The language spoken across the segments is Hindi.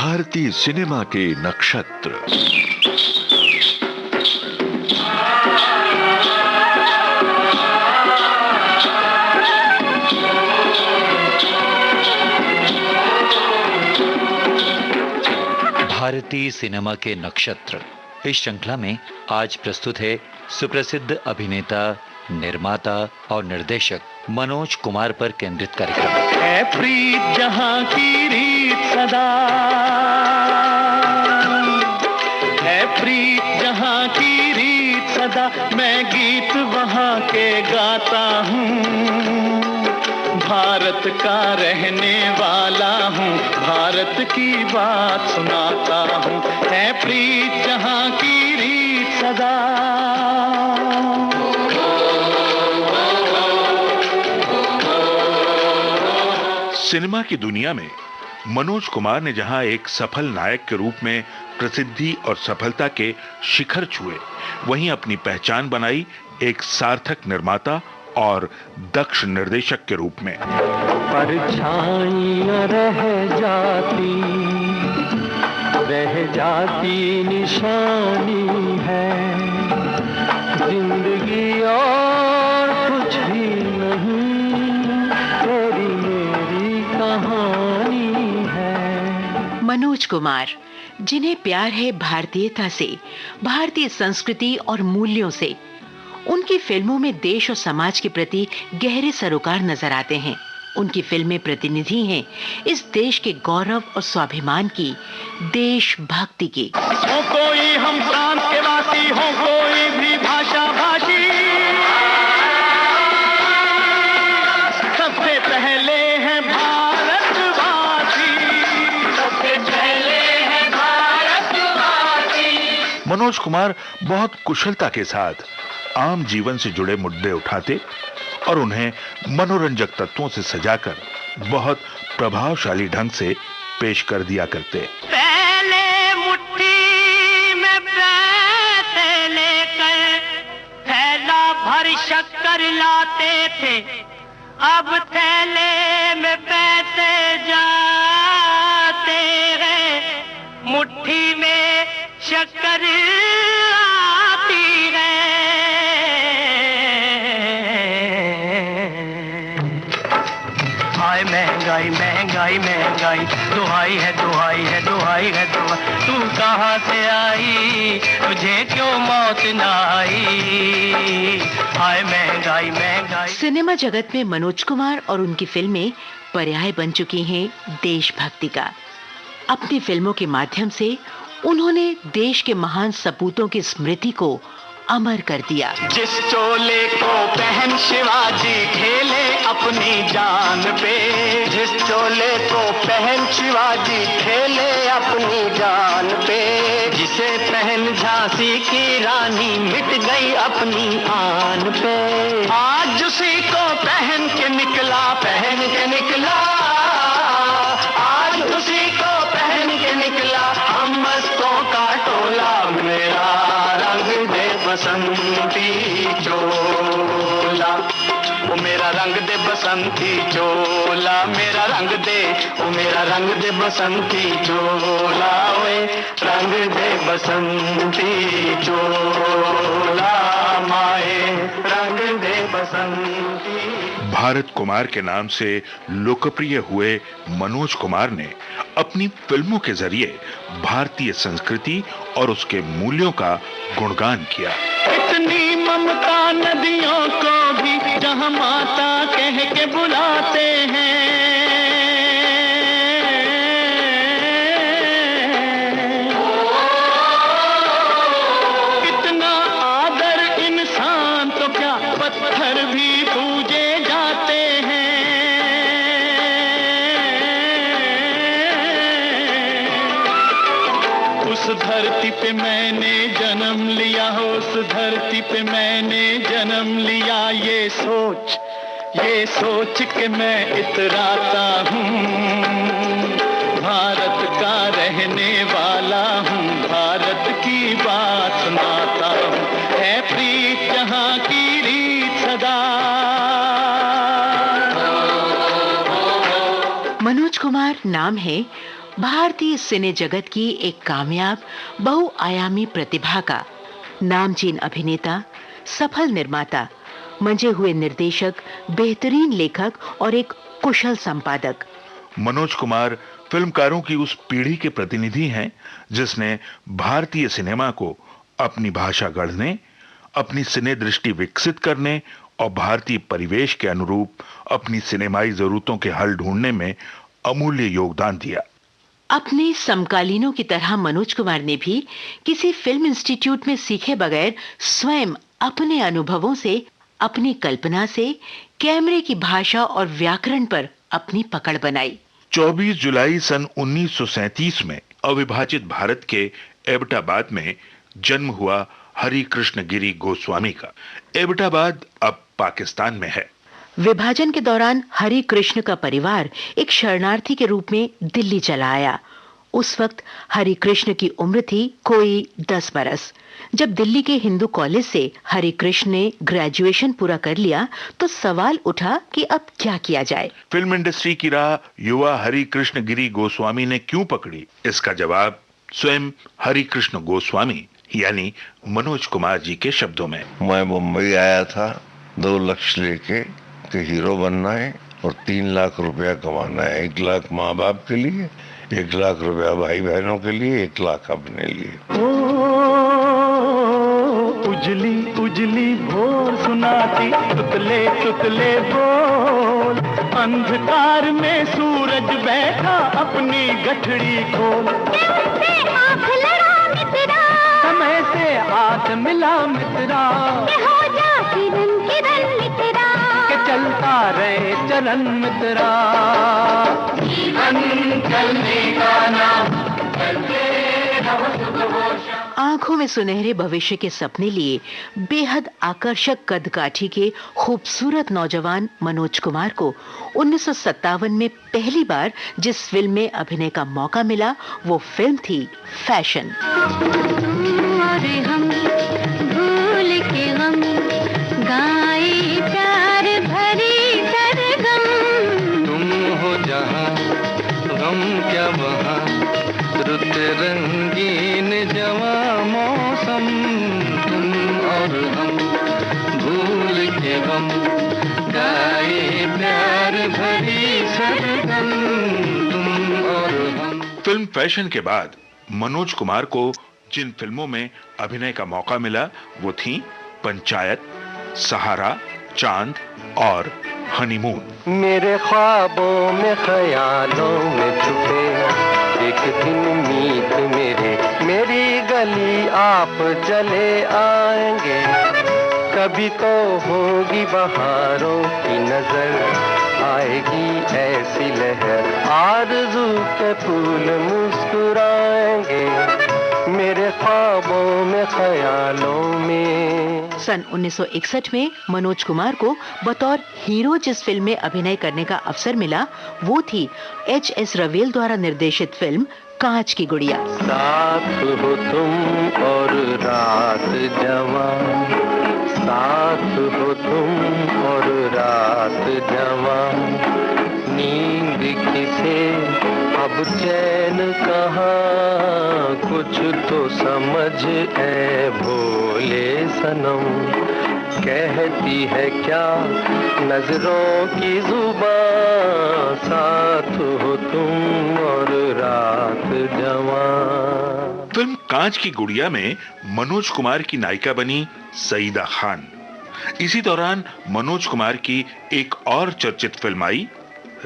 भारतीय सिनेमा के नक्षत्र। भारतीय सिनेमा के नक्षत्र इस श्रृंखला में आज प्रस्तुत है सुप्रसिद्ध अभिनेता, निर्माता और निर्देशक मनोज कुमार पर केंद्रित कार्यक्रम। है प्रीत जहां की रीत सदा, है प्रीत जहां की रीत सदा, मैं गीत वहां के गाता हूँ। भारत का रहने वाला हूँ, भारत की बात सुनाता हूँ। है प्रीत जहां की रीत सदा। सिनेमा की दुनिया में मनोज कुमार ने जहां एक सफल नायक के रूप में प्रसिद्धि और सफलता के शिखर छुए, वहीं अपनी पहचान बनाई एक सार्थक निर्माता और दक्ष निर्देशक के रूप में। परछाइयां रह जाती निशानी है, जिंदगी और कुछ भी नहीं, तेरी मेरी कहानी है। मनोज कुमार, जिन्हें प्यार है भारतीयता से, भारतीय संस्कृति और मूल्यों से, उनकी फिल्मों में देश और समाज के प्रति गहरे सरोकार नजर आते हैं। उनकी फिल्में प्रतिनिधि हैं इस देश के गौरव और स्वाभिमान की, देशभक्ति की। हो कोई हम प्रांत के वासी, हो कोई भी भाषा भाषी, सबसे पहले है भारतवासी, सबसे पहले है भारतवासी। मनोज कुमार बहुत कुशलता के साथ आम जीवन से जुड़े मुद्दे उठाते और उन्हें मनोरंजक तत्वों से सजाकर बहुत प्रभावशाली ढंग से पेश कर दिया करते। पहले मुट्ठी में पैसे लेकर थैला भर शक्कर लाते थे, अब थैले में पैसे जाते हैं, मुट्ठी में शक्कर आती है। हाय महंगाई महंगाई महंगाई, दुहाई है दुहाई है दुहाई है दुहाई, तू कहाँ से आई, तुझे क्यों मौत ना आई। हाय महंगाई महंगाई। सिनेमा जगत में मनोज कुमार और उनकी फिल्में पर्याय बन चुकी हैं देशभक्ति का। अपनी फिल्मों के माध्यम से उन्होंने देश के महान सपूतों की स्मृति को अमर कर दिया। जिस चोले को पहन शिवाजी खेले अपनी जान पे, जिस चोले को पहन शिवाजी खेले अपनी जान पे, जिसे पहन झांसी की रानी मिट गई अपनी आन पे, आज उसी को पहन के निकला, पहन के निकला, आज उसी को पहन के निकला हम मस्तों का टोला। मेरा रंग दे बसंती चोला, ओ मेरा रंग दे बसंती चोला, मेरा रंग दे, ओ मेरा रंग दे बसंती चोला, ओए रंग दे बसंती चोला, माए रंग दे बसंती। भारत कुमार के नाम से लोकप्रिय हुए मनोज कुमार ने अपनी फिल्मों के जरिए भारतीय संस्कृति और उसके मूल्यों का गुणगान किया। इतनी ममता नदियों को भी जहाँ माता कह के बुलाते हैं, इतना आदर इंसान तो क्या पत्थर भी पूजे जाते हैं। उस धरती पे मैंने जन्म लिया, उस धरती पे मैंने जन्म लिया, ये सोच के मैं इतराता हूँ। भारत का रहने वाला हूँ, भारत की बात सुनाता हूँ। है प्रीत जहाँ की रीत सदा। मनोज कुमार नाम है भारतीय सिने जगत की एक कामयाब बहुआयामी प्रतिभा का नामचीन अभिनेता, सफल निर्माता, मंजे हुए निर्देशक, बेहतरीन लेखक और एक कुशल संपादक। मनोज कुमार फिल्मकारों की उस पीढ़ी के प्रतिनिधि हैं जिसने भारतीय सिनेमा को अपनी भाषा गढ़ने, अपनी सिने दृष्टि विकसित करने और भारतीय परिवेश के अनुरूप अपनी सिनेमाई जरूरतों के हल ढूंढने में अमूल्य योगदान दिया। अपने समकालीनों की तरह मनोज कुमार ने भी किसी फिल्म इंस्टीट्यूट में सीखे बगैर स्वयं अपने अनुभवों से, अपनी कल्पना से कैमरे की भाषा और व्याकरण पर अपनी पकड़ बनाई। 24 जुलाई सन 1937 में अविभाजित भारत के एबटाबाद में जन्म हुआ हरि कृष्ण गिरी गोस्वामी का। एबटाबाद अब पाकिस्तान में है। विभाजन के दौरान हरि कृष्ण का परिवार एक शरणार्थी के रूप में दिल्ली चला आया। उस वक्त हरि कृष्ण की उम्र थी कोई 10 बरस। जब दिल्ली के हिंदू कॉलेज से हरि कृष्ण ने ग्रेजुएशन पूरा कर लिया तो सवाल उठा कि अब क्या किया जाए। फिल्म इंडस्ट्री की राह युवा हरि कृष्ण गिरी गोस्वामी ने क्यों पकड़ी? इसका जवाब स्वयं हरि कृष्ण गोस्वामी यानी मनोज कुमार जी के शब्दों में। मैं मुंबई आया था 2 लक्ष्य लेके कि हीरो बनना है और 3 लाख रुपया कमाना है। 1 लाख माँ बाप के लिए, 1 लाख रुपया भाई बहनों के लिए, 1 लाख अपने लिए। उजली उजली भोर सुनाती तुतले तुतले बोल, अंधकार में सूरज बैठा अपनी गठड़ी खोल। आँख लड़ा मित्रा, समय से हाथ मिला मित्रा, हो जा किरण किरण मित्रा, के चलता रहे चरण मित्रा। जीवन चलने का नाम, चलते रहो सुबह। आंखों में सुनहरे भविष्य के सपने लिए बेहद आकर्षक कदकाठी के खूबसूरत नौजवान मनोज कुमार को 1957 में पहली बार जिस फिल्म में अभिनय का मौका मिला वो फिल्म थी फैशन। और हम भूल के गम गाए प्यार भरी सरगम, तुम हो जहां गम क्या वहां, रुत रंगीन जवां मौसम, तुम और हम भूल के गम गाए प्यार भरी सरगम, तुम और हम। फिल्म फैशन के बाद मनोज कुमार को जिन फिल्मों में अभिनय का मौका मिला वो थीं पंचायत, सहारा, चांद और हनीमून। मेरे ख्वाबों में ख्यालों में छुपे एक दिन मीत मेरी गली आप चले आएंगे, कभी तो होगी बहारों की नजर, आएगी ऐसी लहर आरज़ू के फूल मुस्कुराएंगे, मेरे ख्वाबों में ख्यालों में। सन 1961 में मनोज कुमार को बतौर हीरो जिस फिल्म में अभिनय करने का अवसर मिला वो थी H.S. रवेल द्वारा निर्देशित फिल्म कांच की गुड़िया। साथ हो तुम और रात जवां, साथ हो तुम और रात जवां, नींद किसे अब चैन कहाँ, कुछ तो समझ ऐ भोले सनम, कहती है क्या नजरों की जुबां, साथ हो तुम और रात जवां। फिल्म कांच की गुड़िया में मनोज कुमार की नायिका बनी सईदा खान। इसी दौरान मनोज कुमार की एक और चर्चित फिल्म आई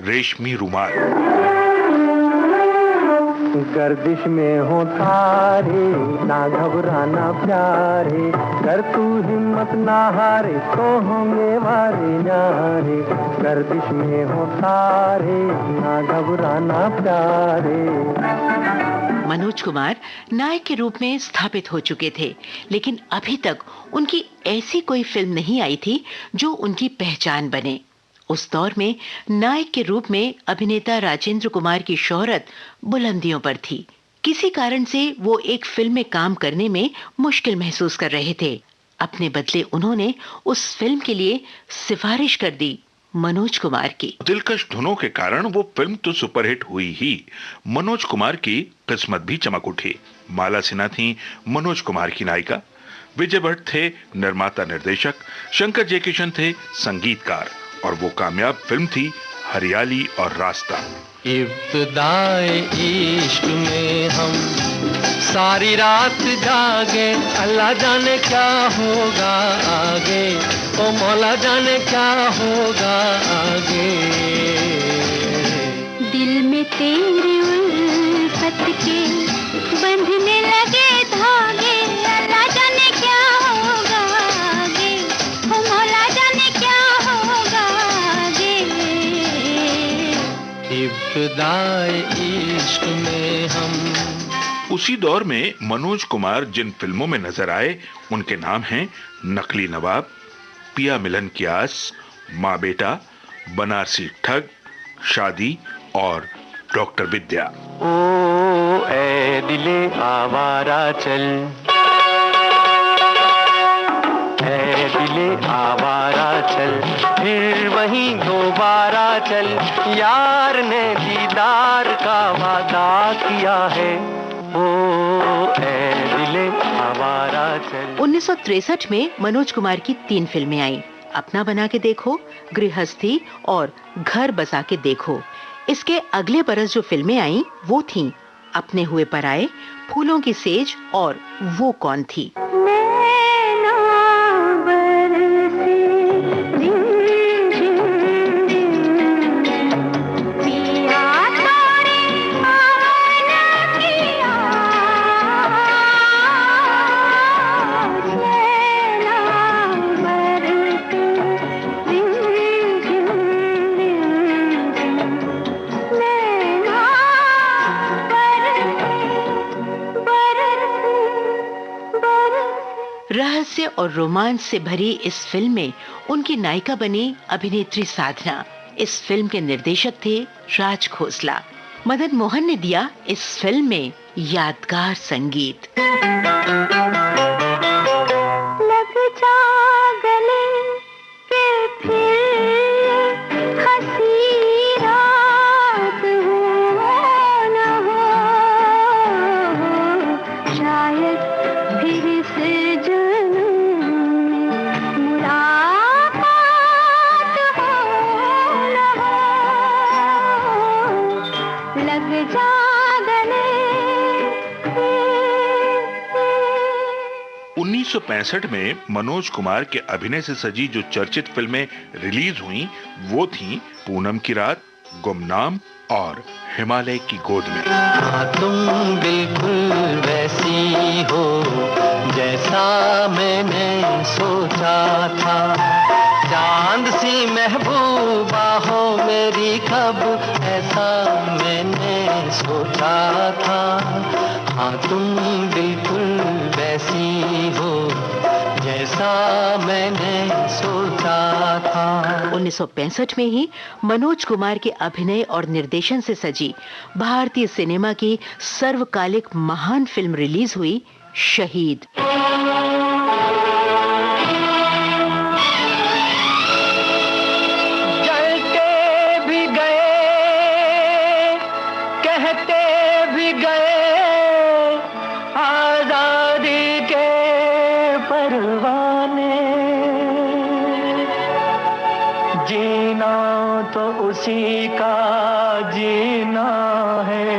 रेशमी रुमाल। गर्दिश में हो तारे ना घबराना प्यारे, कर तू हिम्मत ना हारे तो होंगे वारे न्यारे, गर्दिश में हो तारे ना घबराना प्यारे। मनोज कुमार नायक के रूप में स्थापित हो चुके थे, लेकिन अभी तक उनकी ऐसी कोई फिल्म नहीं आई थी जो उनकी पहचान बने। उस दौर में नायक के रूप में अभिनेता राजेंद्र कुमार की शोहरत बुलंदियों पर थी। किसी कारण से वो एक फिल्म में काम करने में मुश्किल महसूस कर रहे थे। अपने बदले उन्होंने उस फिल्म के लिए सिफारिश कर दी मनोज कुमार की। दिलकश धुनों के कारण वो फिल्म तो सुपरहिट हुई ही, मनोज कुमार की किस्मत भी चमक उठी। माला सिन्हा थी मनोज कुमार की नायिका, विजय भट्ट थे निर्माता निर्देशक, शंकर जयकिशन थे संगीतकार, और वो कामयाब फिल्म थी हरियाली और रास्ता। इब्तिदाए इश्क में हम सारी रात जागे, अल्लाह जाने क्या होगा आगे, ओ मौला जाने क्या होगा आगे। दिल में तेरे उल्फत के बंधने लगे धागे, अल्लाह जाने क्या होगा आगे, ओ मौला जाने क्या होगा आगे। इब्तिदाए इश्क में हम। उसी दौर में मनोज कुमार जिन फिल्मों में नजर आए उनके नाम हैं नकली नवाब, पिया मिलन की आस, माँ बेटा, बनारसी ठग, शादी और डॉक्टर विद्या। ओ ए दिले आवारा चल, ए दिले आवारा चल, फिर वहीं दोबारा चल, यार ने दीदार का वादा किया है, ओ ए दिले आवारा चल। 1963 में मनोज कुमार की 3 फिल्में आईं, अपना बना के देखो, गृहस्थी और घर बसा के देखो। इसके अगले बरस जो फिल्में आईं वो थीं अपने हुए पराए, फूलों की सेज और वो कौन थी। रहस्य और रोमांस से भरी इस फिल्म में उनकी नायिका बनी अभिनेत्री साधना। इस फिल्म के निर्देशक थे राज खोसला। मदन मोहन ने दिया इस फिल्म में यादगार संगीत। लग जा गले के फिर हंसी रात हो न हो, शायद फिर से उन्नीस 1965 में मनोज कुमार के अभिनय से सजी जो चर्चित फिल्में रिलीज हुईं वो थीं पूनम की रात, गुमनाम और हिमालय की गोद में। तुम बिल्कुल वैसी हो जैसा मैंने सोचा था, चांद सी महबूबा हो मेरी कब ऐसा मैंने सोचा था। हाँ तुम बिल्कुल वैसी हो जैसा मैंने सोचा था। 1965 में ही मनोज कुमार के अभिनय और निर्देशन से सजी भारतीय सिनेमा की सर्वकालिक महान फिल्म रिलीज हुई, शहीद। जलते भी गए कहते भी गए आजादी के परवाने, जीना तो उसी का जीना है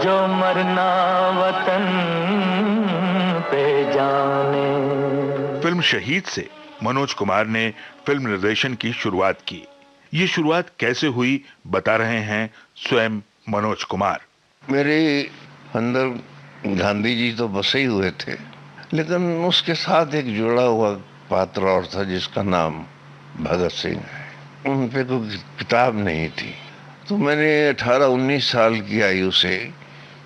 जो मरना वतन पे जाने। फिल्म शहीद से मनोज कुमार ने फिल्म निर्देशन की शुरुआत की। ये शुरुआत कैसे हुई बता रहे हैं स्वयं मनोज कुमार। मेरे अंदर गांधी जी तो बसे ही हुए थे, लेकिन उसके साथ एक जुड़ा हुआ पात्र और था जिसका नाम भगत सिंह है। उन पे कोई किताब नहीं थी, तो मैंने 18-19 साल की आयु से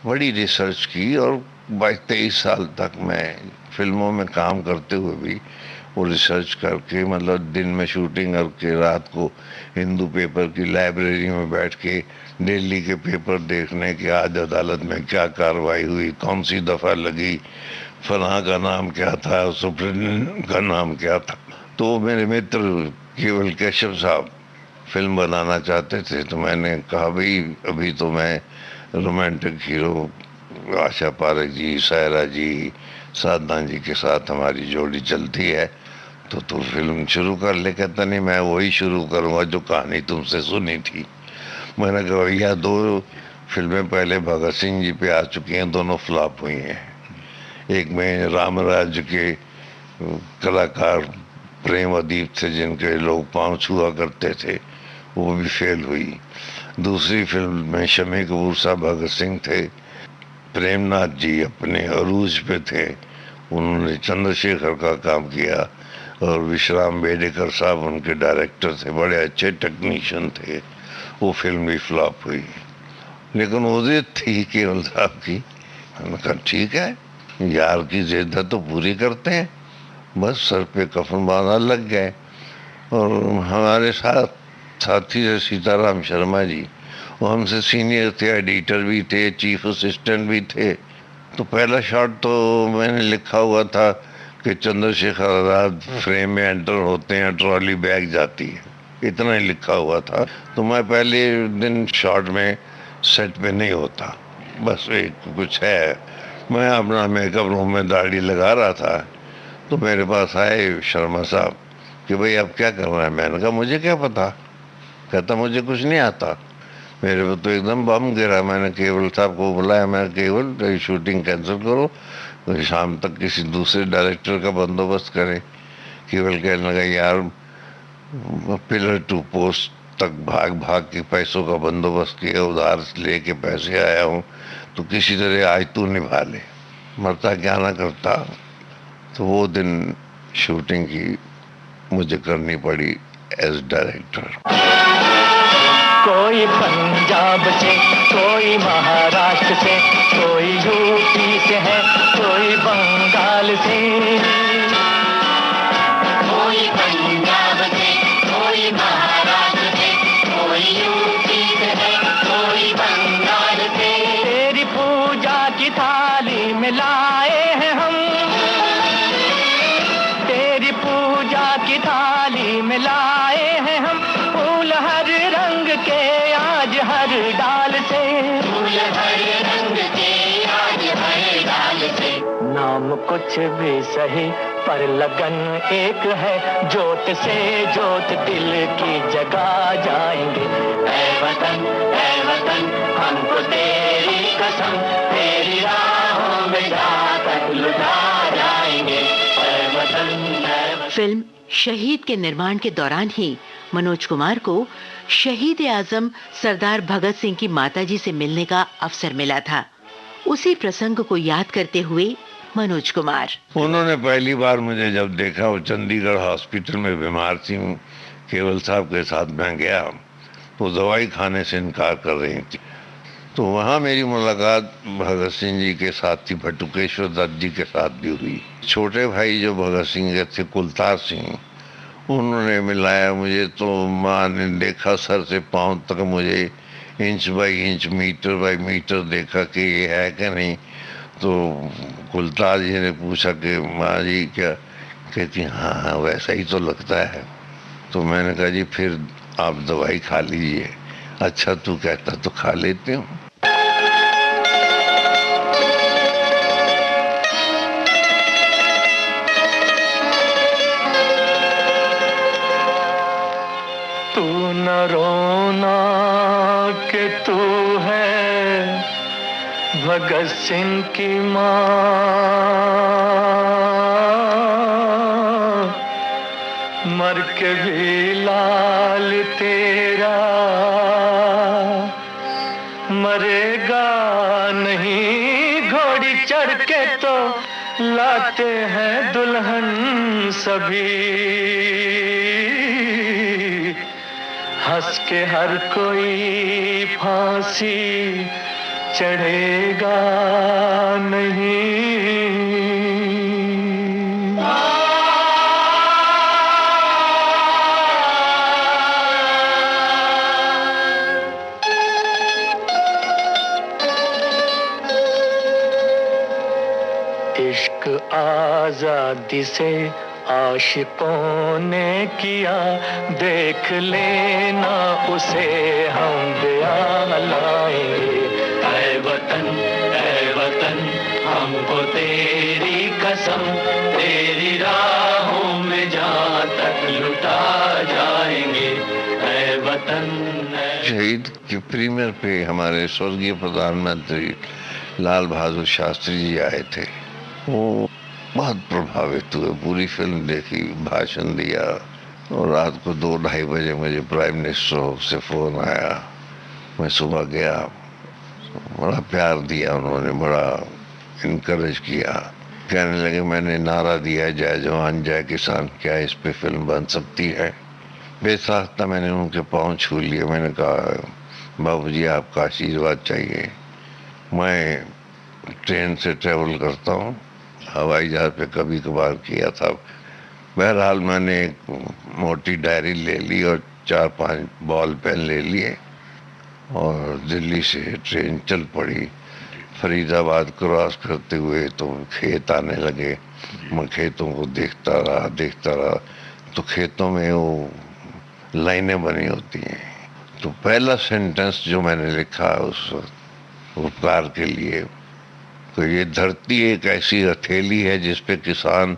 बड़ी रिसर्च की और 22-23 साल तक मैं फिल्मों में काम करते हुए भी वो रिसर्च करके, मतलब दिन में शूटिंग करके रात को हिंदू पेपर की लाइब्रेरी में बैठ के दिल्ली के पेपर देखने कि आज अदालत में क्या कार्रवाई हुई, कौन सी दफा लगी, फलां का नाम क्या था, सुप्रीम का नाम क्या था। तो मेरे मित्र केवल केशव साहब फिल्म बनाना चाहते थे, तो मैंने कहा भाई अभी तो मैं रोमांटिक हीरो आशा पारेख जी, सायरा जी, साधना जी के साथ हमारी जोड़ी चलती है, तो तू फिल्म शुरू कर ले। कहता नहीं, मैं वही शुरू करूँगा जो कहानी तुमसे सुनी थी। मैंने कहा भैया 2 फिल्में पहले भगत सिंह जी पे आ चुकी हैं, दोनों फ्लॉप हुई हैं। एक में रामराज के कलाकार प्रेम अदीप थे, जिनके लोग पाँव छुआ करते थे, वो भी फेल हुई। दूसरी फिल्म में शमी कपूर साहब भगत सिंह थे, प्रेमनाथ जी अपने अरूज पे थे, उन्होंने चंद्रशेखर का काम किया, और विश्राम बेडेकर साहब उनके डायरेक्टर थे, बड़े अच्छे टेक्नीशियन थे। वो फिल्म भी फ्लॉप हुई, लेकिन वो जिद थी केवल साहब की। मैंने कहा ठीक है, यार की जिद है तो पूरी करते हैं। बस सर पे कफन बांधना लग गए। और हमारे साथ साथी थे सीताराम शर्मा जी, वो हमसे सीनियर थे, एडिटर भी थे, चीफ असिस्टेंट भी थे। तो पहला शॉट तो मैंने लिखा हुआ था कि चंद्रशेखर आजाद फ्रेम में एंटर होते हैं, ट्रॉली बैग जाती है, इतना ही लिखा हुआ था। तो मैं पहले दिन शॉट में सेट पे नहीं होता, बस एक कुछ है। मैं अपना मेकअप रूम में दाढ़ी लगा रहा था, तो मेरे पास आए शर्मा साहब कि भाई अब क्या करना है। मैंने कहा मुझे क्या पता। कहता मुझे कुछ नहीं आता। मेरे को तो एकदम बम गिरा। मैंने केवल साहब को बुलाया, मैं केवल शूटिंग कैंसिल करो, तो शाम तक किसी दूसरे डायरेक्टर का बंदोबस्त करें। केवल कहने लगा यार पिलर टू पोस्ट तक भाग भाग के पैसों का बंदोबस्त किया, उधार लेके पैसे आया हूँ, तो किसी तरह आज तू निभा ले, मरता क्या ना करता। तो वो दिन शूटिंग की मुझे करनी पड़ी एज डायरेक्टर। कोई पंजाब से, कोई महाराष्ट्र से, कोई यूपी से है, कोई बंगाल से। कोई पंजाब से, कोई महाराष्ट्र से, कोई यूपी से है, कोई बंगाल से। तेरी पूजा की थाली में लाए हैं हम, तेरी पूजा की थाली में लाए हैं हम, फूल हर रंग के आज हर डाल से, फूल हर रंग के आज हर डाल से। नाम कुछ भी सही पर लगन एक है, जोत से जोत दिल की जगा जाएंगे। ऐ वतन हमको तेरी कसम, तेरी राहों में जाकर लुटा जाएंगे। ऐ वतन। फिल्म शहीद के निर्माण के दौरान ही मनोज कुमार को शहीद आजम सरदार भगत सिंह की माताजी से मिलने का अवसर मिला था। उसी प्रसंग को याद करते हुए मनोज कुमार, उन्होंने पहली बार मुझे जब देखा, वो चंडीगढ़ हॉस्पिटल में बीमार थी, केवल साहब के साथ मैं गया, वो दवाई खाने से इनकार कर रही थी। तो वहाँ मेरी मुलाकात भगत सिंह जी के साथ थी, भटुकेश्वर दत्त जी के साथ भी हुई। छोटे भाई जो भगत सिंह के थे, कुलतार सिंह, उन्होंने मिलाया मुझे। तो माँ ने देखा सर से पाँव तक मुझे, inch by inch, metre by metre देखा कि ये है कि नहीं। तो कुलतार जी ने पूछा कि माँ जी क्या, कहती हाँ हाँ वैसा ही तो लगता है। तो मैंने कहा जी फिर आप दवाई खा लीजिए। अच्छा तू कहता तो खा लेती हूँ। तू न रोना कि तू है भगत सिंह की माँ, मर के भी लाल तेरा मरेगा नहीं। घोड़ी चढ़ के तो लाते हैं दुल्हन सभी, हंस के हर कोई फांसी चढ़ेगा नहीं। इश्क आजादी से आशिकों ने किया, देख लेना उसे हम बयां लाएंगे। ऐ वतन हमको तेरी कसम, तेरी राहों में जहाँ तक लुटा जाएंगे। ऐ वतन शहीद के प्रीमियर पे हमारे स्वर्गीय प्रधानमंत्री लाल बहादुर शास्त्री जी आए थे। वो बहुत प्रभावित हुए, पूरी फिल्म देखी, भाषण दिया और रात को 2-2:30 बजे मुझे प्राइम मिनिस्टर से फोन आया। मैं सुबह गया, बड़ा प्यार दिया उन्होंने, बड़ा इनकरेज किया। कहने लगे मैंने नारा दिया जय जवान जय किसान, क्या इस पे फिल्म बन सकती है? बेसाख्ता मैंने उनके पाँव छू लिए। मैंने कहा बाबूजी आपका आशीर्वाद चाहिए। मैं ट्रेन से ट्रेवल करता हूँ, हवाई जहाज पे कभी कभार किया था। बहरहाल मैंने एक मोटी डायरी ले ली और 4-5 बॉल पेन ले लिए और दिल्ली से ट्रेन चल पड़ी। फरीदाबाद क्रॉस करते हुए तो खेत आने लगे। मैं खेतों को देखता रहा तो खेतों में वो लाइनें बनी होती हैं। तो पहला सेंटेंस जो मैंने लिखा उस उपकार के लिए, तो ये धरती एक ऐसी हथेली है जिस पे किसान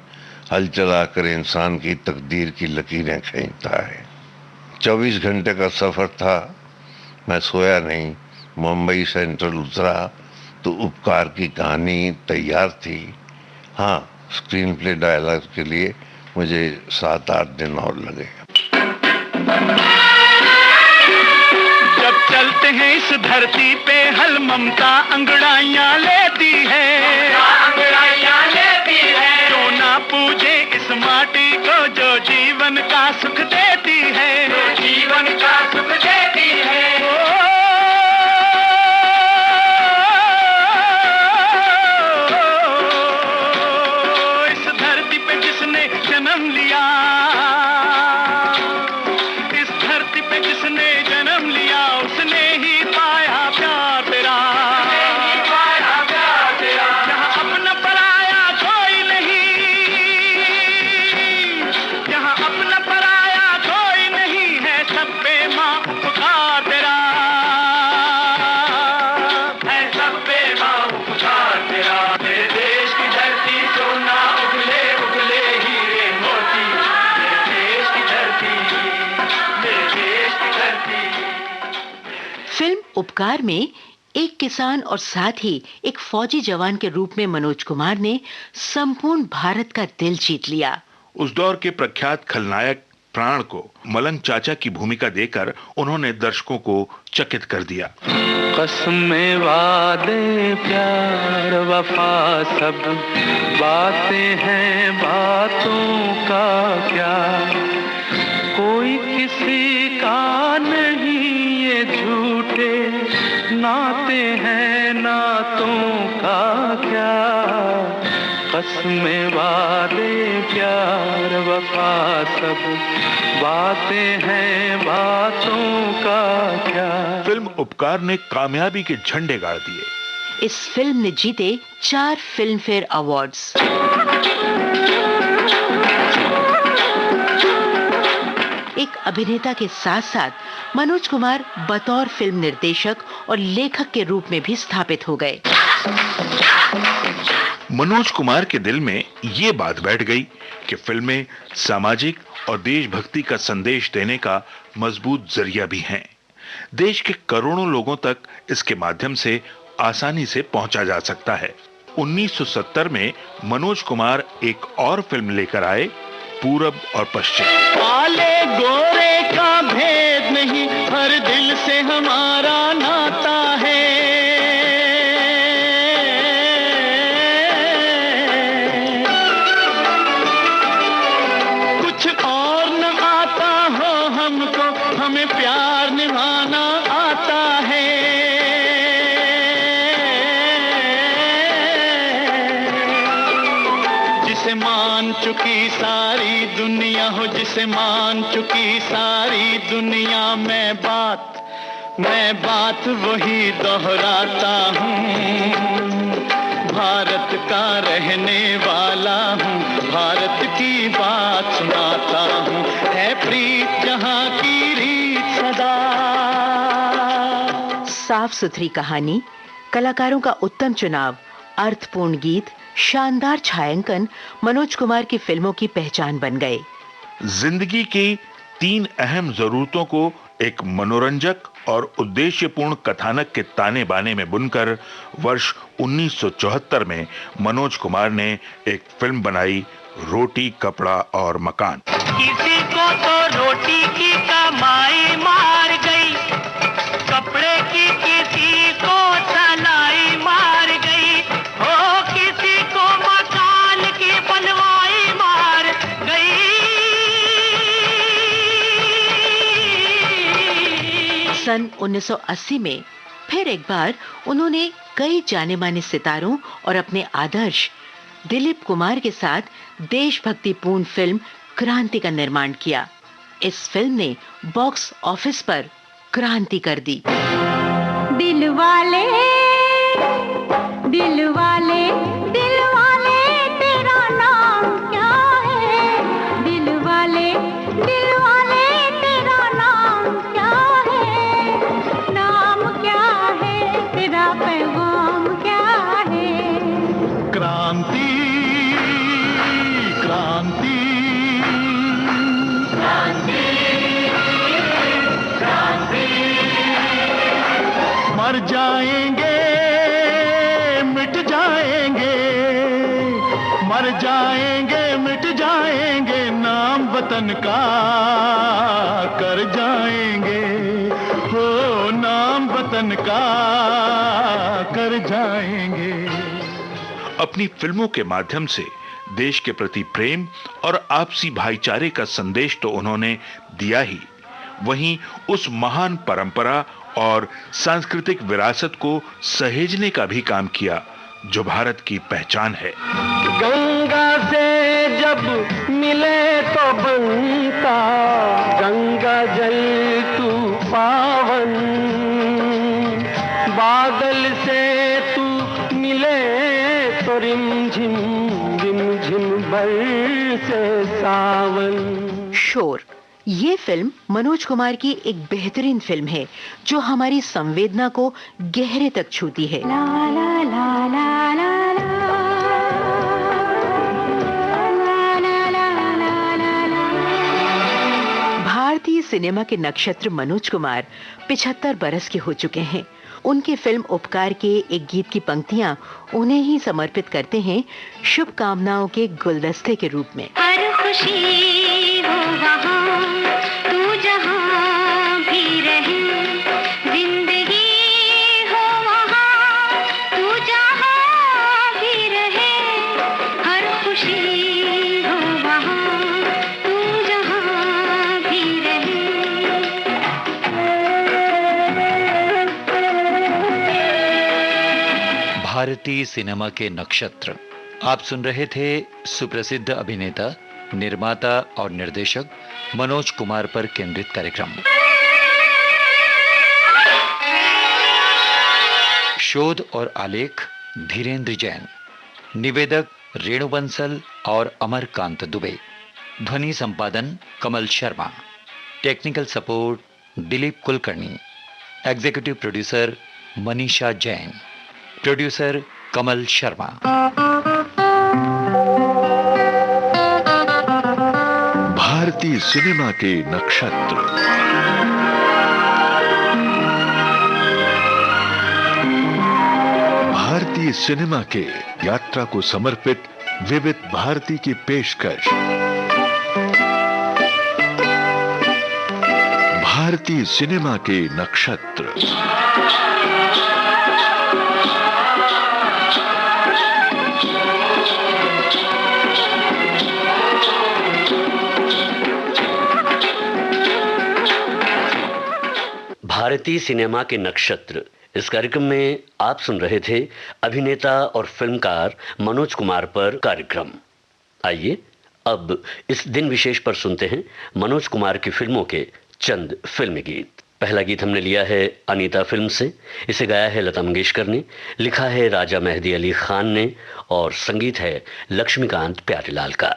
हल चलाकर इंसान की तकदीर की लकीरें खींचता है। 24 घंटे का सफर था, मैं सोया नहीं। मुंबई सेंट्रल उतरा तो उपकार की कहानी तैयार थी। हाँ, स्क्रीन प्ले डायलॉग के लिए मुझे 7-8 दिन और लगे। जब चलते हैं इस धरती पे हल ममता अंगड़ाइयाँ लेती है, जो ना पूजे इस माटी को जो जीवन का सुख देती है, जीवन का सुख देती है। इस धरती पे जिसने जन्म लिया, इस धरती पे जिसने जन्म लिया, उसने ही पाया प्यार तेरा, जहाँ अपना पराया कोई नहीं, जहाँ अपना पराया कोई नहीं है, सब पे माँ उपकार तेरा है, सब पे माँ उपकार तेरा। मेरे देश की धरती सोना उगले उगले हीरे मोती, मेरे देश की धरती, मेरे देश की धरती। फिल्म उपकार में एक किसान और साथ ही एक फौजी जवान के रूप में मनोज कुमार ने संपूर्ण भारत का दिल जीत लिया। उस दौर के प्रख्यात खलनायक प्राण को मलंग चाचा की भूमिका देकर उन्होंने दर्शकों को चकित कर दिया। कसमें वादे प्यार वफा सब बातें हैं, बातों का क्या कोई किसी का नहीं, ये झूठे नाते हैं, नातों का क्या। कसमें वादे प्यार वफा सब बातें हैं, बातों का क्या। फिल्म उपकार ने कामयाबी के झंडे गाड़ दिए। इस फिल्म ने जीते 4 फिल्म फेयर अवार्ड्स। एक अभिनेता के साथ साथ मनोज कुमार बतौर फिल्म निर्देशक और लेखक के रूप में भी स्थापित हो गए। मनोज कुमार के दिल में ये बात बैठ गई कि फिल्में सामाजिक और देशभक्ति का संदेश देने का मजबूत जरिया भी हैं। देश के करोड़ों लोगों तक इसके माध्यम से आसानी से पहुंचा जा सकता है। 1970 में मनोज कुमार एक और फिल्म लेकर आए, पूरब और पश्चिम। काले गोरे का भेद नहीं, हर दिल से हमारा नाता है। कुछ और न आता हो हमको, हमें प्यार निभाना आता है। जिसे मान चुकी सारी दुनिया हो, जिसे मान चुकी सारी दुनिया, मैं बात वही दोहराता हूँ। भारत का रहने वाला हूँ, भारत की बात सुनाता हूँ, है प्रीत जहाँ की रीत सदा। साफ सुथरी कहानी, कलाकारों का उत्तम चुनाव, अर्थपूर्ण गीत, शानदार छायांकन मनोज कुमार की फिल्मों की पहचान बन गए। जिंदगी की 3 अहम जरूरतों को एक मनोरंजक और उद्देश्यपूर्ण कथानक के ताने बाने में बुनकर वर्ष 1974 में मनोज कुमार ने एक फिल्म बनाई, रोटी कपड़ा और मकान। किसी को तो रोटी की कमाई मार गई, कपड़े की किसी को तलाई मार गई, हो किसी को मकान की बनवाई मार गई। सन 1980 में फिर एक बार उन्होंने कई जाने माने सितारों और अपने आदर्श दिलीप कुमार के साथ देशभक्तिपूर्ण फिल्म क्रांति का निर्माण किया। इस फिल्म ने बॉक्स ऑफिस पर क्रांति कर दी। दिल वाले दिल वाले दिल वाले तेरा नाम क्या है, दिल वाले तेरा नाम क्या है, नाम क्या है तेरा पैगाम क्या है। क्रांति क्रांति मर जाएंगे मिट जाएंगे, मर जाएंगे मिट जाएंगे, नाम वतन का कर जाएंगे, हो नाम वतन का कर जाएंगे। अपनी फिल्मों के माध्यम से देश के प्रति प्रेम और आपसी भाईचारे का संदेश तो उन्होंने दिया ही, वहीं उस महान परंपरा और सांस्कृतिक विरासत को सहेजने का भी काम किया जो भारत की पहचान है। गंगा से जब मिले तो बनता गंगा जल तू पावन, बादल से तू मिले तो रिमझिम बरसे सावन। शोर, ये फिल्म मनोज कुमार की एक बेहतरीन फिल्म है जो हमारी संवेदना को गहरे तक छूती है। ला ला ला ला ला ला भारतीय सिनेमा के नक्षत्र मनोज कुमार 75 बरस के हो चुके हैं। उनकी फिल्म उपकार के एक गीत की पंक्तियां उन्हें ही समर्पित करते हैं शुभकामनाओं के गुलदस्ते के रूप में। हर खुशी हो वहाँ तू जहाँ भी रहे, जिंदगी हो वहाँ तू जहाँ भी रहे, हर खुशी हो वहाँ तू जहाँ भी रहे। भारतीय सिनेमा के नक्षत्र। आप सुन रहे थे सुप्रसिद्ध अभिनेता, निर्माता और निर्देशक मनोज कुमार पर केंद्रित कार्यक्रम। शोध और आलेख धीरेन्द्र जैन, निवेदक रेणु बंसल और अमरकांत दुबे, ध्वनि संपादन Kamal Sharma, technical support Dilip Kulkarni, executive producer Manisha Jain, producer Kamal Sharma. भारतीय सिनेमा के नक्षत्र। भारतीय सिनेमा के यात्रा को समर्पित विविध भारती की पेशकश। भारतीय सिनेमा के नक्षत्र। भारतीय सिनेमा के नक्षत्र। इस कार्यक्रम में आप सुन रहे थे अभिनेता और फिल्मकार मनोज कुमार पर कार्यक्रम। आइए अब इस दिन विशेष पर सुनते हैं मनोज कुमार की फिल्मों के चंद फिल्मी गीत। पहला गीत हमने लिया है अनीता फिल्म से। इसे गाया है लता मंगेशकर ने, लिखा है राजा मेहदी अली खान ने और संगीत है लक्ष्मीकांत प्यारेलाल का।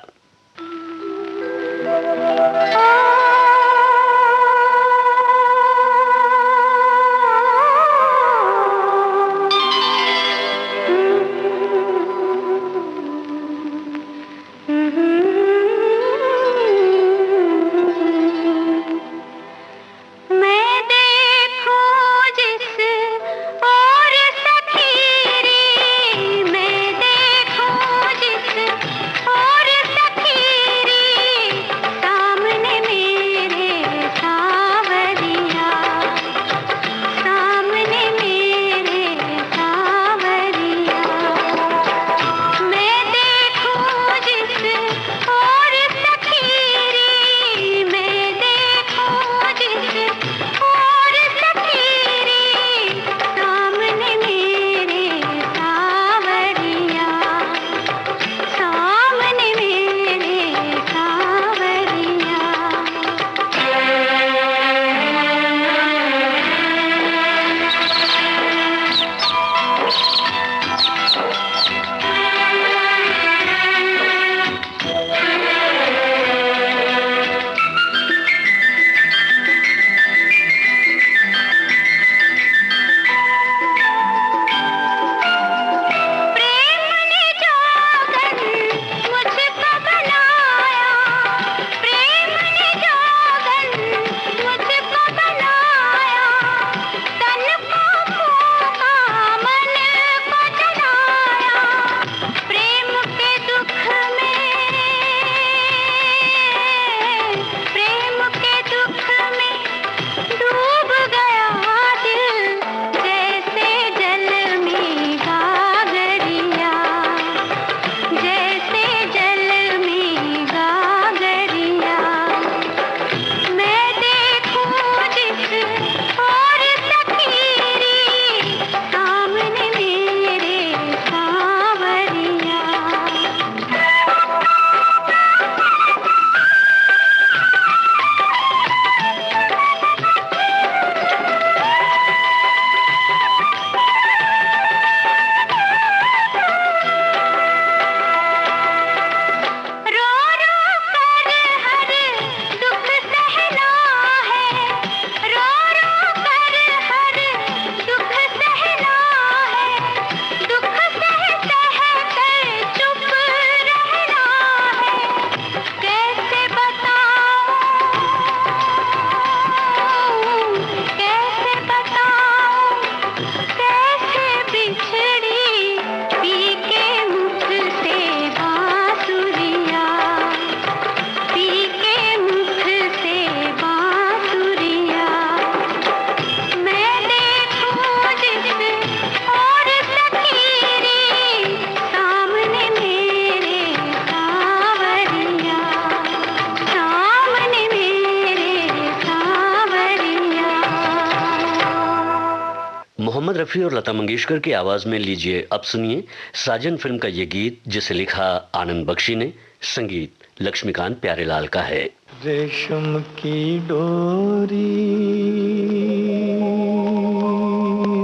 रफी और लता मंगेशकर की आवाज में लीजिए अब सुनिए साजन फिल्म का ये गीत, जिसे लिखा आनंद बख्शी ने, संगीत लक्ष्मीकांत प्यारेलाल का है। रेशम की डोरी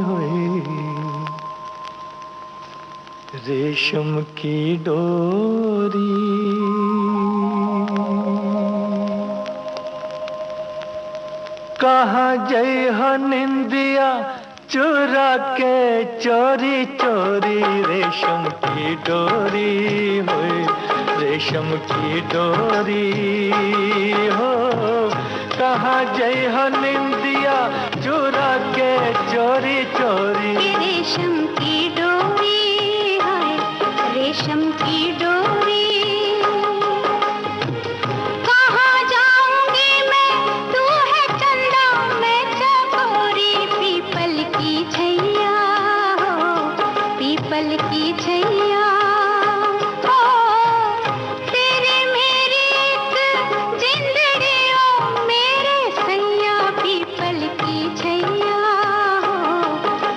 होए, रेशम की डोरी, कहाँ जय हो निंदिया चुरा के चोरी चोरी, रेशम की डोरी होए, रेशम की डोरी हो, कहाँ जय हो निंदिया चुरा के चोरी चोरी, रेशम की डोरी है, रेशम की डोरी, कहाँ जाऊंगी मैं, तू है चंदा मैं चकोरी, पीपल की छैया हो, पीपल की छैया हो, तेरे मेरी एक जिंदड़ी हो, मेरे सैया, पीपल की छैया हो,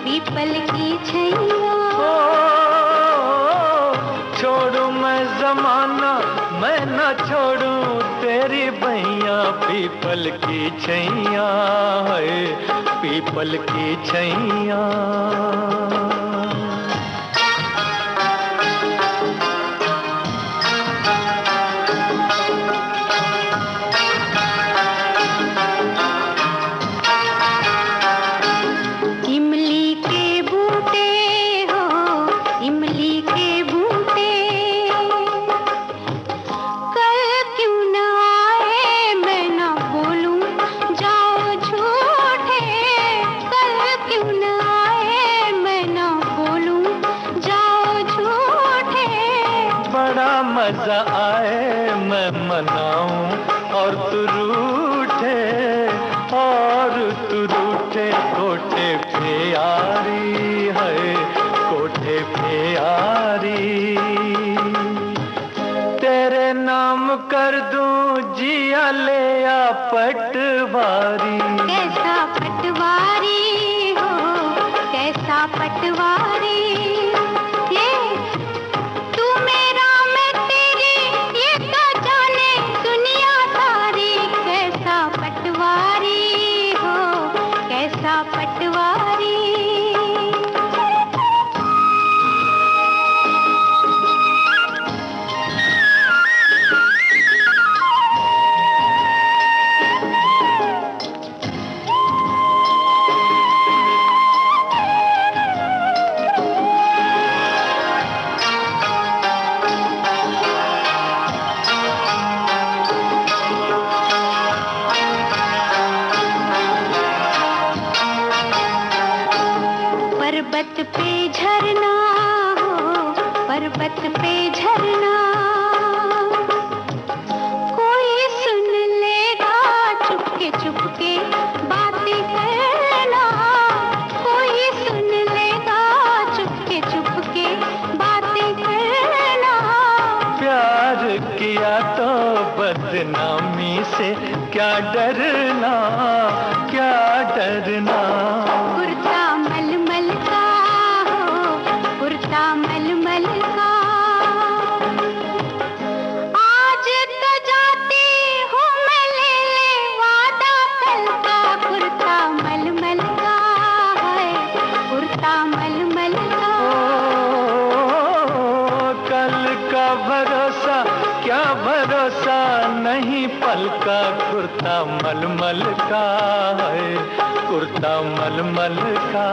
पीपल की छैया। छोड़ू मैं जमाना मैं न छोड़ू तेरी भैया, पीपल की छैया है, पीपल की छैया। इमली के बूटे हो, इमली के बूटे, कल क्यों न आए मैं न बोलूं जाओ झूठे, कल क्यों न आए मैं न बोलूं जाओ झूठे, बड़ा मजा आए मैं मनाऊं और तू रूठे, और तू रूठे, कोठे पे यारी है, कोठे पे यारी, तेरे नाम कर दूं जिया ले आ पटवारी, कैसा पटवारी हो, कैसा पटवारी, ये तू मेरा मैं तेरी, ये तो जाने दुनिया सारी, कैसा पटवारी हो, कैसा पटवारी। पर्वत पे झरना हो, पर्वत पे झरना, कोई सुन लेगा चुपके चुपके बातें करना, कोई सुन लेगा चुपके चुपके बातें करना, प्यार किया तो बदनामी से क्या डरना, क्या डरना, कुर्ता मलमल का हो, कुर्ता मलमल का, आज तो जाती हूँ मैं, ले ले वादा कल का, कुर्ता मलमल का है, कुर्ता मलमल का। कल का भरोसा क्या भरोसा नहीं पल का, कुर्ता मलमल का है, कुर्ता मलमल का।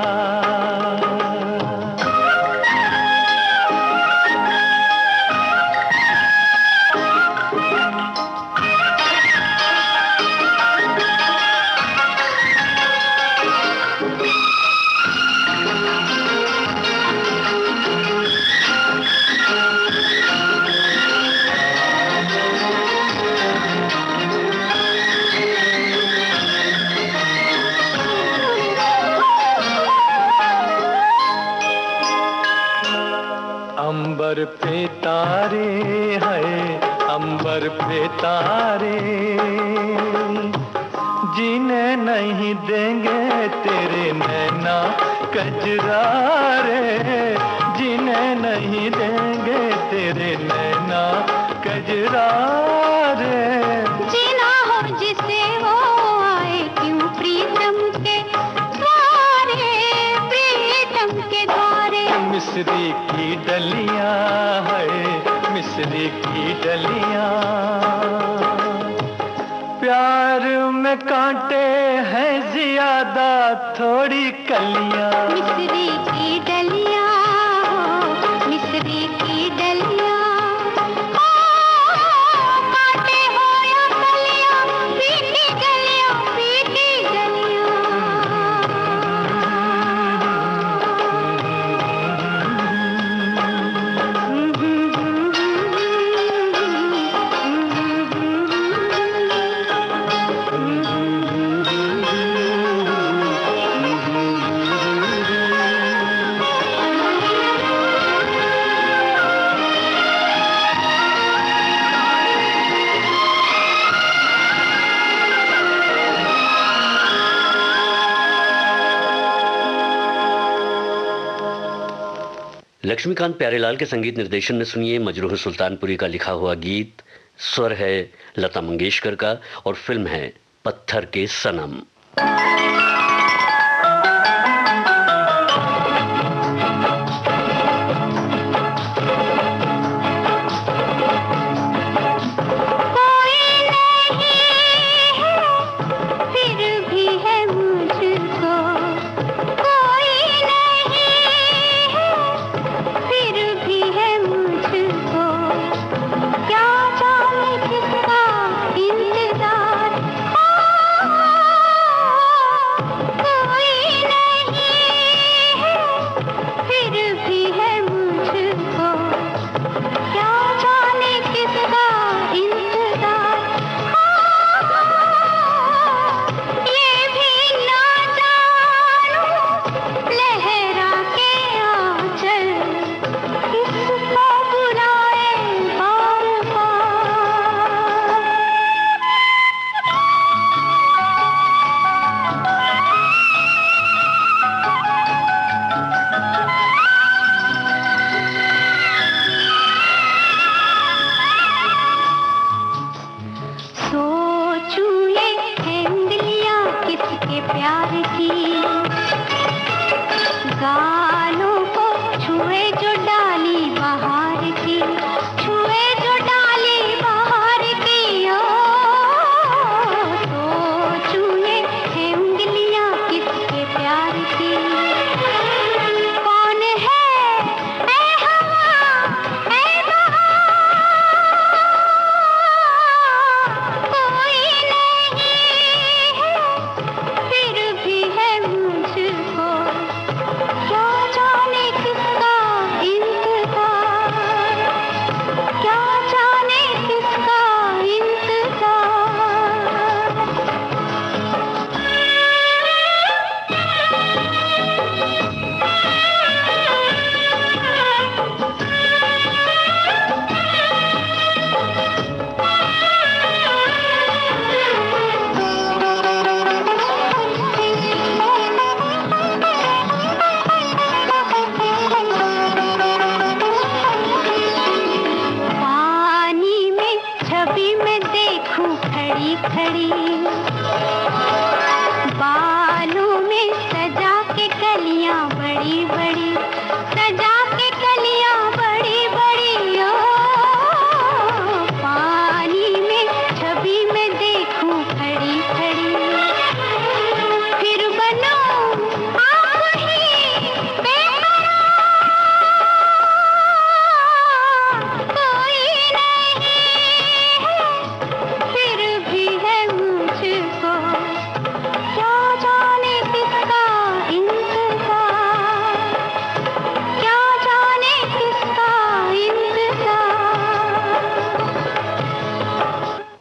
अंबर पे तारे हैं, अंबर पे तारे, जीने नहीं देंगे तेरे नैना कजरा रे, जिन्हें नहीं देंगे तेरे नैना कजरा रे। जीना हो जिसे वो आए क्यों प्रीतम के द्वारे, प्रीतम के द्वारे। मिस्री की डलियां है, मिस्री की डलियां, प्यार में कांटे हैं ज्यादा थोड़ी कलियां। मिस्री की डलियां, मिस्री की डलियां, कांटे हो या कलियां, पीकी गलियां, पीकी लक्ष्मीकांत प्यारेलाल के संगीत निर्देशन में सुनिए मजरूह सुल्तानपुरी का लिखा हुआ गीत। स्वर है लता मंगेशकर का और फिल्म है पत्थर के सनम।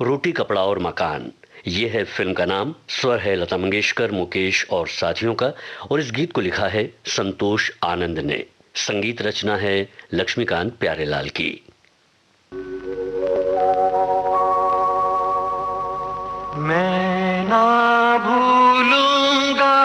रोटी कपड़ा और मकान, ये है फिल्म का नाम। स्वर है लता मंगेशकर, मुकेश और साथियों का और इस गीत को लिखा है संतोष आनंद ने। संगीत रचना है लक्ष्मीकांत प्यारेलाल की। मैं ना भूलूंगा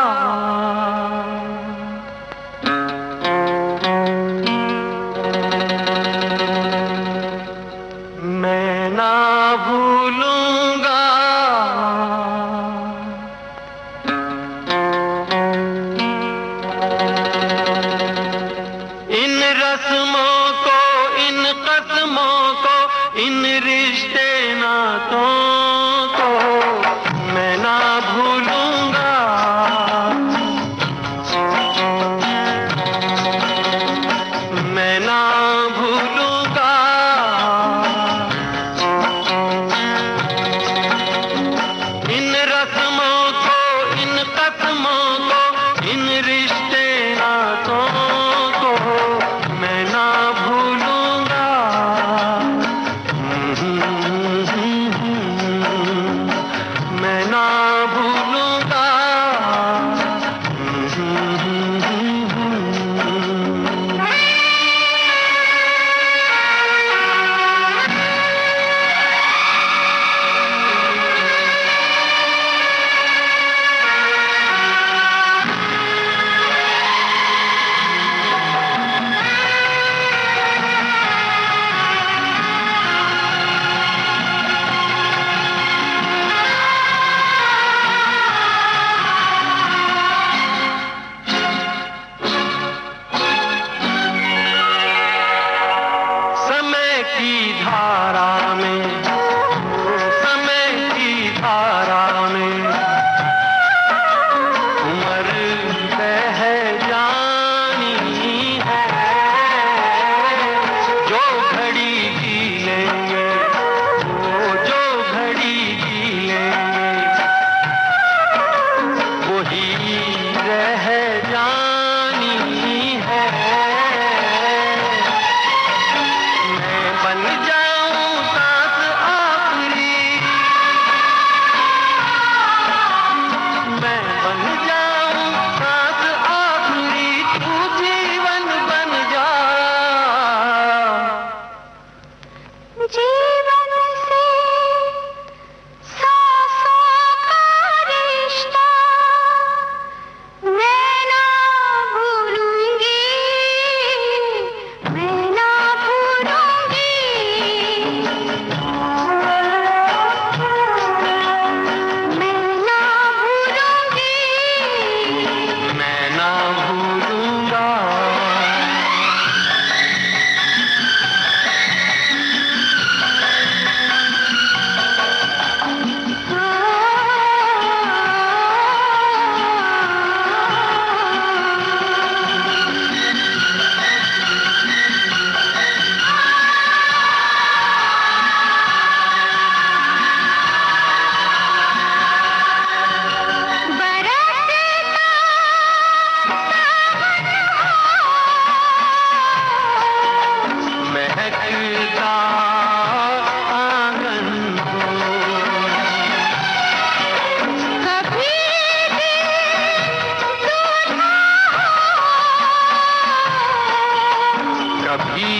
भी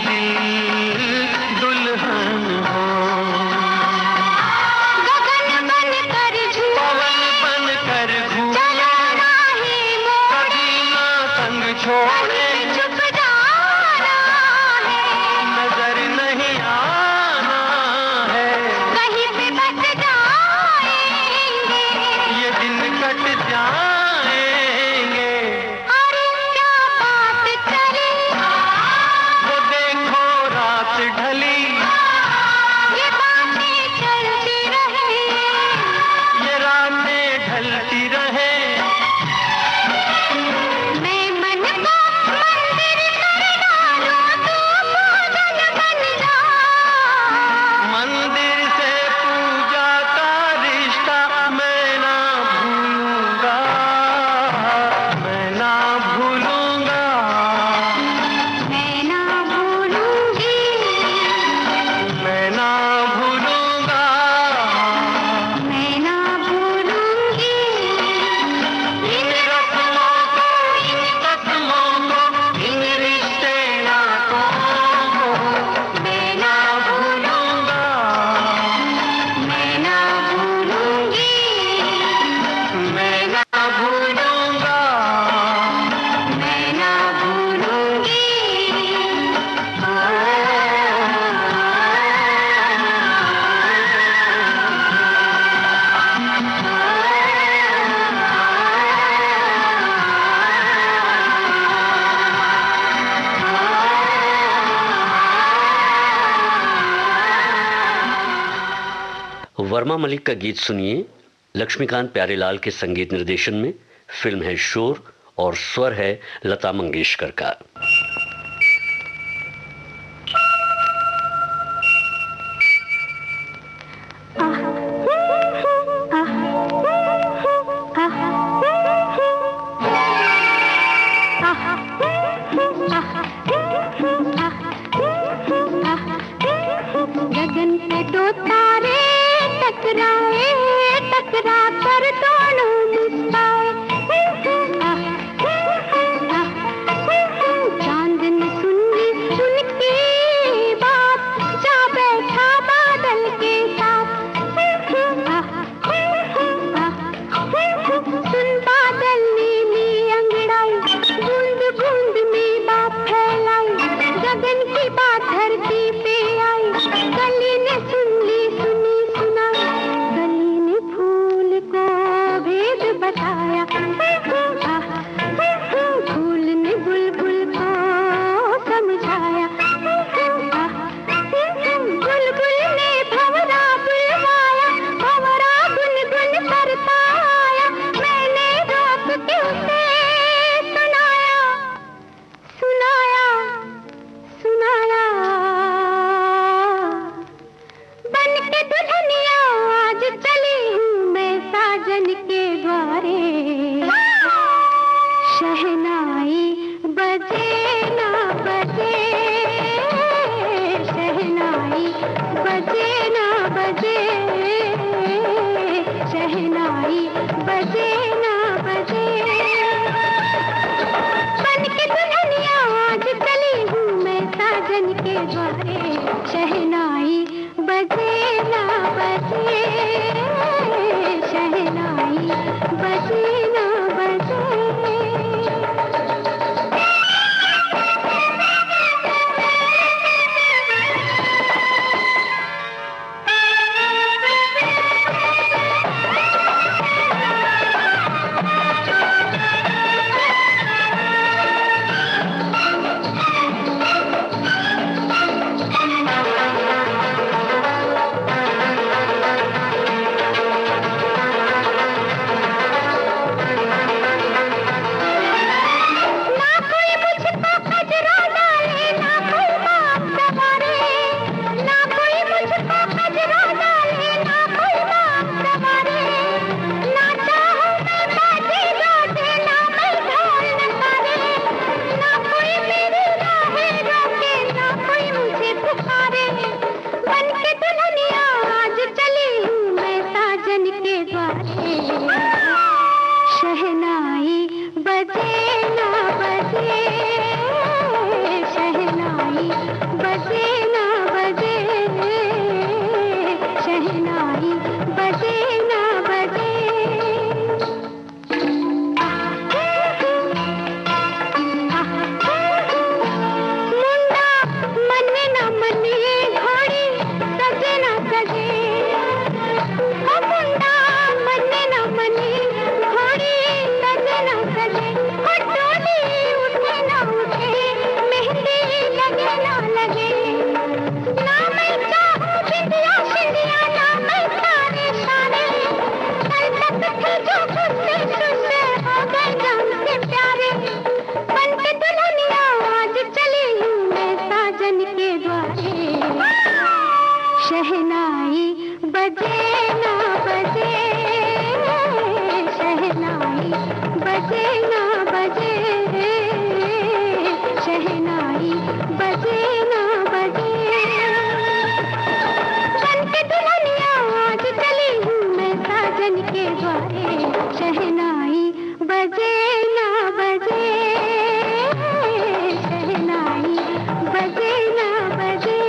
दिल दुल्हन हो। गगन बन कर झूले, पवन बन कर घूमे, चलाना ही मोड़, कभी ना संग छोड़े, चुप जाना है, नजर नहीं आना है, कहीं पे बस जाएंगे, ये दिन कट जाएंगे। अरे क्या बात चली, वो देखो रात ढली, ये बातें चलती रहे, ये रातें ढलती रहे। मैं मन को मंदिर कर डालूं, तू पूजन बन जा। मंदिर से पूजा का रिश्ता मैं ना भूलूंगा, मैं ना भूलूंगा। मैं ना भूलूंगी, मैं ना भूलूंगा, मैं ना भूलूंगी, इन रस्मों को, इन कसमों को, इन रिश्ते नातों को मैं ना भूलूंगा, मैं ना भूलूंगी, मैं ना भूलूंगा। मैं ना भूलूंगी। वर्मा मलिक का गीत सुनिए लक्ष्मीकांत प्यारेलाल के संगीत निर्देशन में। फिल्म है शोर और स्वर है लता मंगेशकर का। गगन पे दो तारे टकराए, टकरा कर दोनों मुस्काए। चांद ने सुन ली उनकी बात, जा बैठा बादल के साथ। सुन बादल नीली अंगड़ाई, बूंद बूंद में बात फैलाई, गगन की बात धरती पे आई। कली ने सुन ली सुनी सुनाई, कली ने फूल को बजे ना बजे, शहनाई बजे ना बजे। मुंडा मने ना मने, घोड़ी सजे ना सजे। ओ मुंडा मने ना मने, घोड़ी सजे ना सजे। ओ डोली उठे ना उठे, मेहंदी लगे ना लगे। ना मैं चाहूं बिंदिया शिंदिया, ना मैं सारे सारे। कल तक थे जो खुशे खुशे, हो गए जान से प्यारे। बन के दुल्हनिया आज चली हूँ मैं साजन के द्वारे। शहनाई बजे ना बजे, शहनाई बजे ना बजे, शहनाई बजे ना बजे। बन के दुल्हनिया आज चली हूँ मैं साजन के द्वारे। शहनाई बजे ना बजे, शहनाई बजे ना बजे।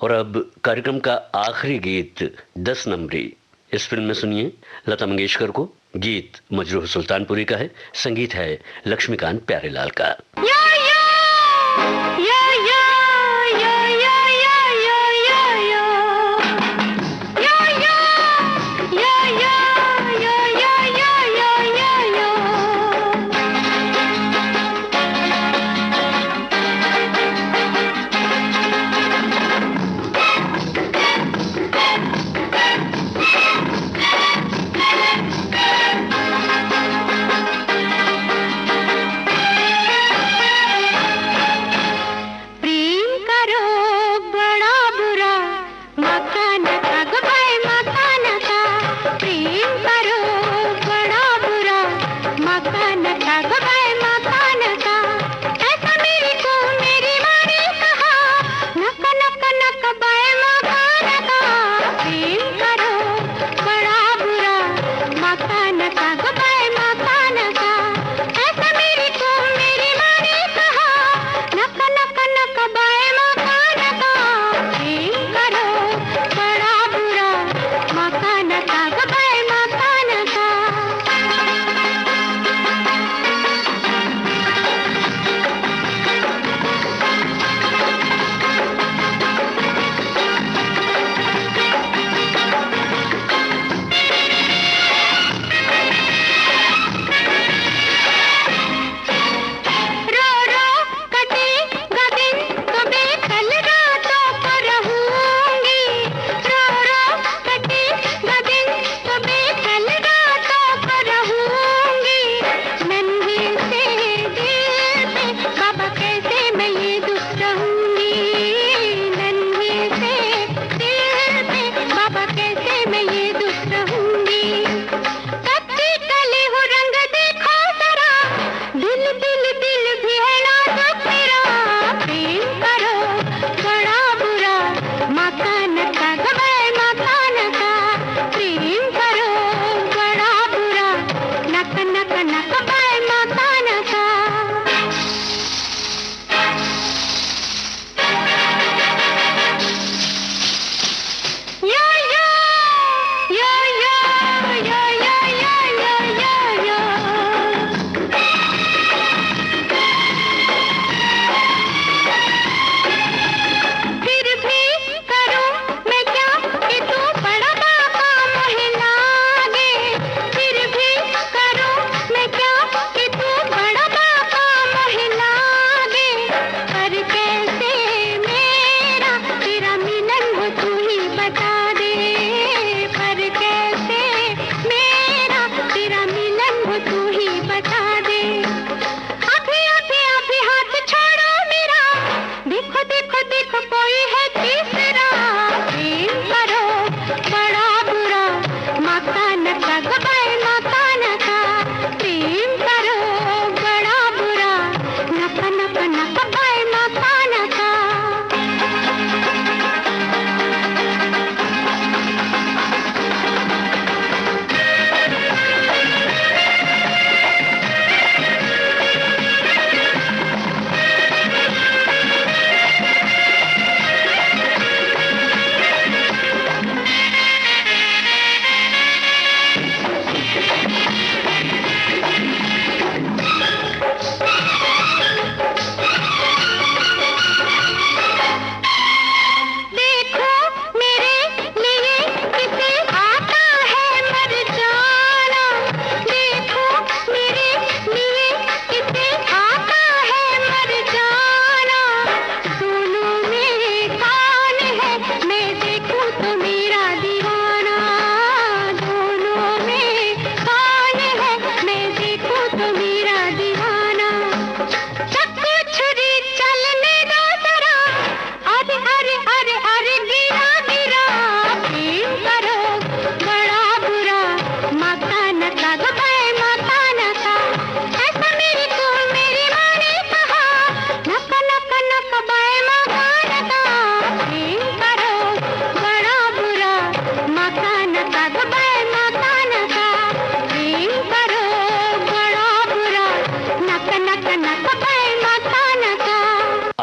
और अब कार्यक्रम का आखिरी गीत 10 नंबरी। इस फिल्म में सुनिए लता मंगेशकर को। गीत मजरूह सुल्तानपुरी का है, संगीत है लक्ष्मीकांत प्यारेलाल का।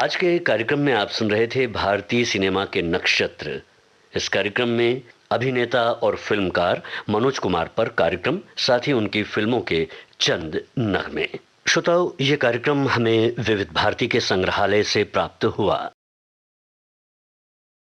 आज के कार्यक्रम में आप सुन रहे थे भारतीय सिनेमा के नक्षत्र। इस कार्यक्रम में अभिनेता और फिल्मकार मनोज कुमार पर कार्यक्रम, साथ ही उनकी फिल्मों के चंद नगमे। श्रोताओं, ये कार्यक्रम हमें विविध भारती के संग्रहालय से प्राप्त हुआ।